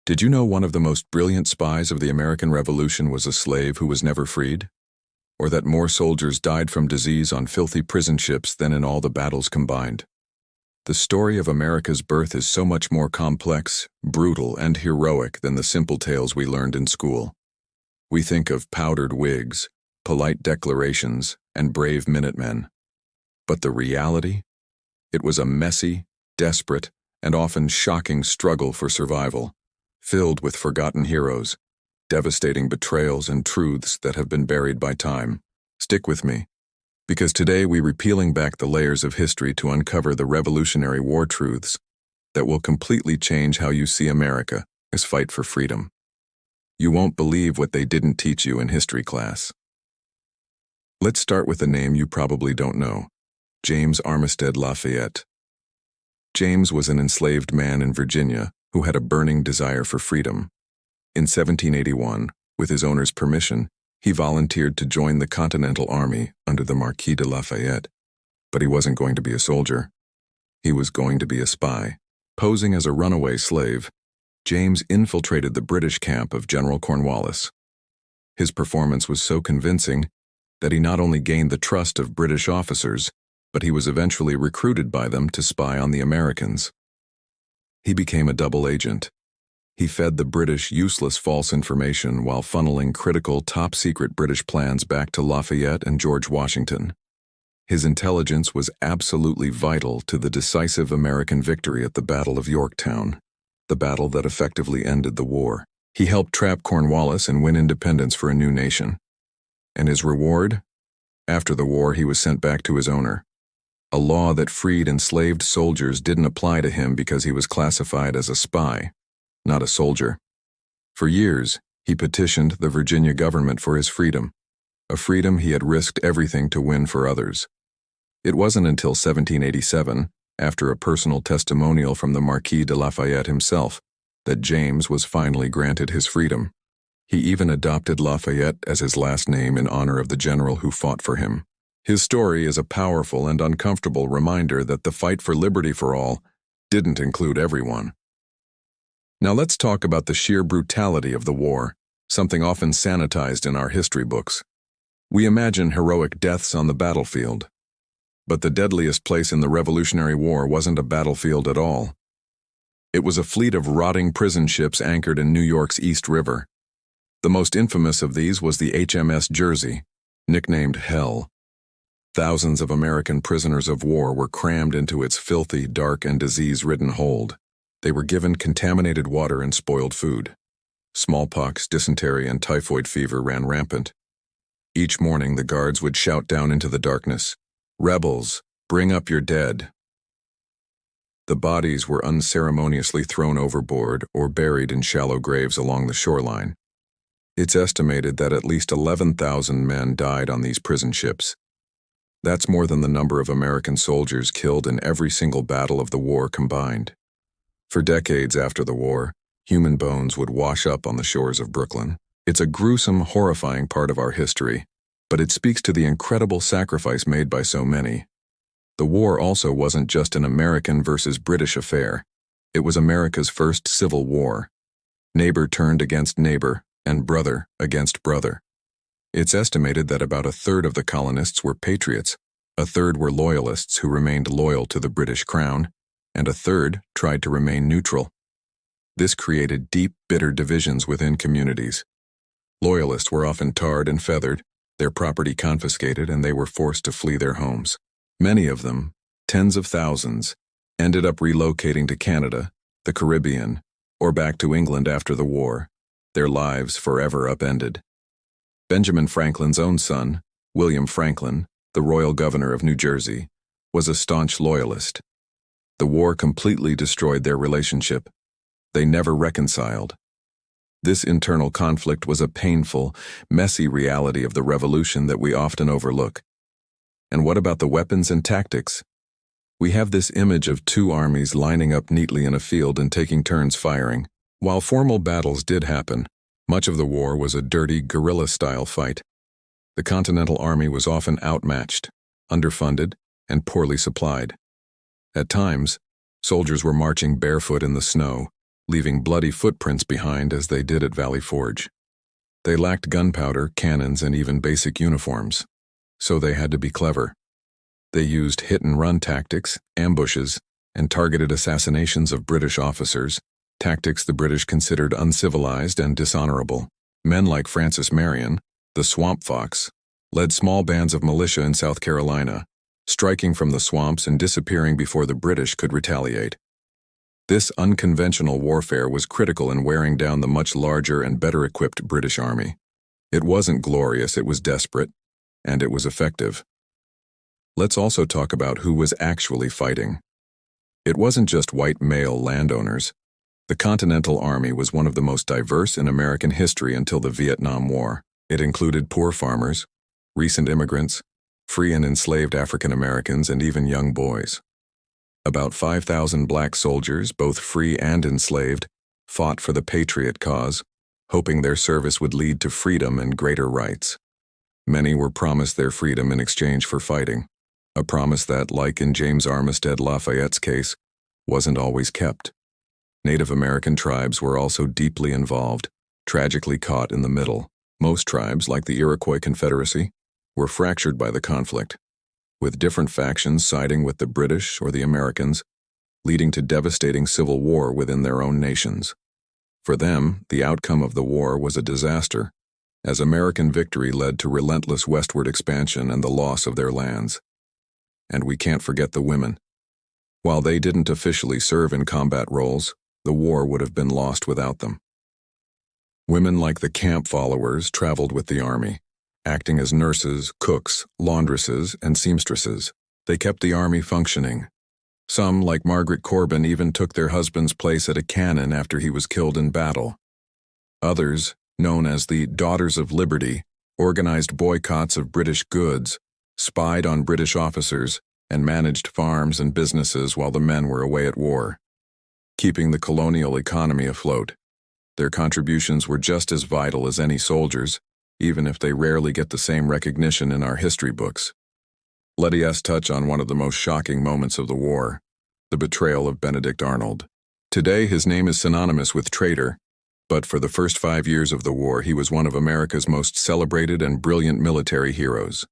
Did you know one of the most brilliant spies of the American Revolution was a slave who was never freed? Or that more soldiers died from disease on filthy prison ships than in all the battles combined? The story of America's birth is so much more complex, brutal, and heroic than the simple tales we learned in school. We think of powdered wigs, polite declarations, and brave Minutemen. But the reality? It was a messy, desperate, and often shocking struggle for survival, filled with forgotten heroes, devastating betrayals, and truths that have been buried by time. Stick with me, because today we're peeling back the layers of history to uncover the Revolutionary War truths that will completely change how you see America's fight for freedom. You won't believe what they didn't teach you in history class. Let's start with a name you probably don't know: James Armistead Lafayette. James was an enslaved man in Virginia who had a burning desire for freedom. In 1781, with his owner's permission, he volunteered to join the Continental Army under the Marquis de Lafayette. But he wasn't going to be a soldier. He was going to be a spy. Posing as a runaway slave, James infiltrated the British camp of General Cornwallis. His performance was so convincing that he not only gained the trust of British officers, but he was eventually recruited by them to spy on the Americans. He became a double agent. He fed the British useless false information while funneling critical top-secret British plans back to Lafayette and George Washington. His intelligence was absolutely vital to the decisive American victory at the Battle of Yorktown, the battle that effectively ended the war. He helped trap Cornwallis and win independence for a new nation. And his reward? After the war, he was sent back to his owner. A law that freed enslaved soldiers didn't apply to him because he was classified as a spy, not a soldier. For years, he petitioned the Virginia government for his freedom, a freedom he had risked everything to win for others. It wasn't until 1787, after a personal testimonial from the Marquis de Lafayette himself, that James was finally granted his freedom. He even adopted Lafayette as his last name in honor of the general who fought for him. His story is a powerful and uncomfortable reminder that the fight for liberty for all didn't include everyone. Now let's talk about the sheer brutality of the war, something often sanitized in our history books. We imagine heroic deaths on the battlefield. But the deadliest place in the Revolutionary War wasn't a battlefield at all. It was a fleet of rotting prison ships anchored in New York's East River. The most infamous of these was the HMS Jersey, nicknamed Hell. Thousands of American prisoners of war were crammed into its filthy, dark, and disease-ridden hold. They were given contaminated water and spoiled food. Smallpox, dysentery, and typhoid fever ran rampant. Each morning, the guards would shout down into the darkness, "Rebels, bring up your dead." The bodies were unceremoniously thrown overboard or buried in shallow graves along the shoreline. It's estimated that at least 11,000 men died on these prison ships. That's more than the number of American soldiers killed in every single battle of the war combined. For decades after the war, human bones would wash up on the shores of Brooklyn. It's a gruesome, horrifying part of our history, but it speaks to the incredible sacrifice made by so many. The war also wasn't just an American versus British affair. It was America's first civil war. Neighbor turned against neighbor, and brother against brother. It's estimated that about a third of the colonists were patriots, a third were loyalists who remained loyal to the British crown, and a third tried to remain neutral. This created deep, bitter divisions within communities. Loyalists were often tarred and feathered, their property confiscated, and they were forced to flee their homes. Many of them, tens of thousands, ended up relocating to Canada, the Caribbean, or back to England after the war, their lives forever upended. Benjamin Franklin's own son, William Franklin, the royal governor of New Jersey, was a staunch loyalist. The war completely destroyed their relationship. They never reconciled. This internal conflict was a painful, messy reality of the revolution that we often overlook. And what about the weapons and tactics? We have this image of two armies lining up neatly in a field and taking turns firing. While formal battles did happen, much of the war was a dirty, guerrilla-style fight. The Continental Army was often outmatched, underfunded, and poorly supplied. At times, soldiers were marching barefoot in the snow, leaving bloody footprints behind as they did at Valley Forge. They lacked gunpowder, cannons, and even basic uniforms, so they had to be clever. They used hit-and-run tactics, ambushes, and targeted assassinations of British officers, tactics the British considered uncivilized and dishonorable. Men like Francis Marion, the Swamp Fox, led small bands of militia in South Carolina, striking from the swamps and disappearing before the British could retaliate. This unconventional warfare was critical in wearing down the much larger and better-equipped British Army. It wasn't glorious, it was desperate, and it was effective. Let's also talk about who was actually fighting. It wasn't just white male landowners. The Continental Army was one of the most diverse in American history until the Vietnam War. It included poor farmers, recent immigrants, free and enslaved African Americans, and even young boys. About 5,000 black soldiers, both free and enslaved, fought for the Patriot cause, hoping their service would lead to freedom and greater rights. Many were promised their freedom in exchange for fighting, a promise that, like in James Armistead Lafayette's case, wasn't always kept. Native American tribes were also deeply involved, tragically caught in the middle. Most tribes, like the Iroquois Confederacy, were fractured by the conflict, with different factions siding with the British or the Americans, leading to devastating civil war within their own nations. For them, the outcome of the war was a disaster, as American victory led to relentless westward expansion and the loss of their lands. And we can't forget the women. While they didn't officially serve in combat roles, the war would have been lost without them. Women like the camp followers traveled with the army, acting as nurses, cooks, laundresses, and seamstresses. They kept the army functioning. Some, like Margaret Corbin, even took their husband's place at a cannon after he was killed in battle. Others, known as the Daughters of Liberty, organized boycotts of British goods, spied on British officers, and managed farms and businesses while the men were away at war, keeping the colonial economy afloat. Their contributions were just as vital as any soldiers, even if they rarely get the same recognition in our history books. Let us touch on one of the most shocking moments of the war, the betrayal of Benedict Arnold. Today, his name is synonymous with traitor, but for the first 5 years of the war, he was one of America's most celebrated and brilliant military heroes.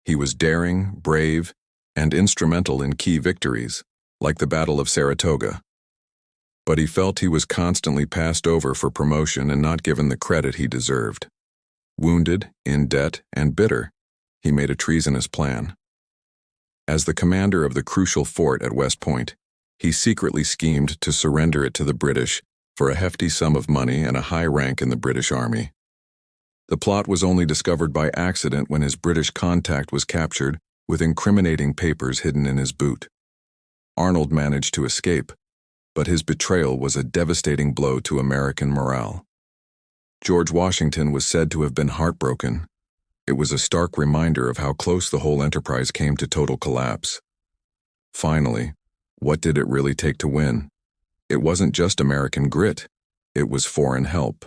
He was daring, brave, and instrumental in key victories, like the Battle of Saratoga. But he felt he was constantly passed over for promotion and not given the credit he deserved. Wounded, in debt, and bitter, he made a treasonous plan. As the commander of the crucial fort at West Point, he secretly schemed to surrender it to the British for a hefty sum of money and a high rank in the British Army. The plot was only discovered by accident when his British contact was captured with incriminating papers hidden in his boot. Arnold managed to escape, but his betrayal was a devastating blow to American morale. George Washington was said to have been heartbroken. It was a stark reminder of how close the whole enterprise came to total collapse. Finally, what did it really take to win? It wasn't just American grit, it was foreign help.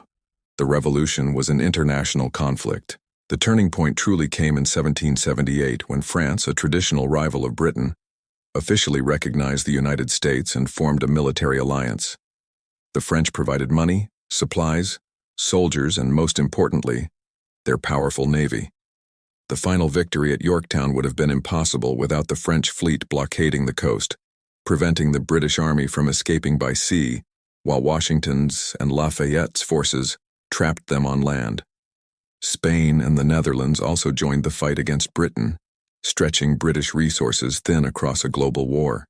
The revolution was an international conflict. The turning point truly came in 1778 when France, a traditional rival of Britain, officially recognized the United States and formed a military alliance. The French provided money, supplies, soldiers, and most importantly, their powerful navy. The final victory at Yorktown would have been impossible without the French fleet blockading the coast, preventing the British Army from escaping by sea, while Washington's and Lafayette's forces trapped them on land. Spain and the Netherlands also joined the fight against Britain, stretching British resources thin across a global war.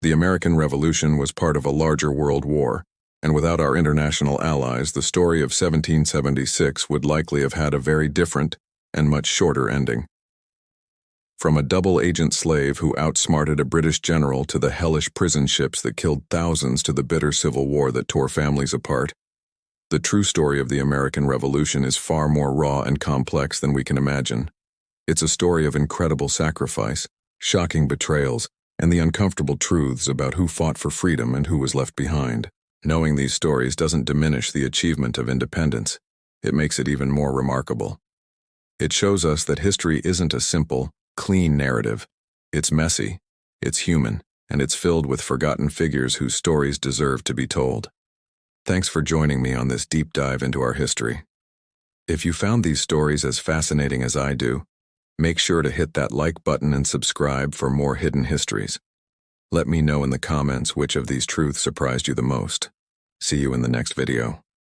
The American Revolution was part of a larger world war, and without our international allies, the story of 1776 would likely have had a very different and much shorter ending. From a double-agent slave who outsmarted a British general to the hellish prison ships that killed thousands to the bitter civil war that tore families apart, the true story of the American Revolution is far more raw and complex than we can imagine. It's a story of incredible sacrifice, shocking betrayals, and the uncomfortable truths about who fought for freedom and who was left behind. Knowing these stories doesn't diminish the achievement of independence. It makes it even more remarkable. It shows us that history isn't a simple, clean narrative. It's messy, it's human, and it's filled with forgotten figures whose stories deserve to be told. Thanks for joining me on this deep dive into our history. If you found these stories as fascinating as I do, make sure to hit that like button and subscribe for more hidden histories. Let me know in the comments which of these truths surprised you the most. See you in the next video.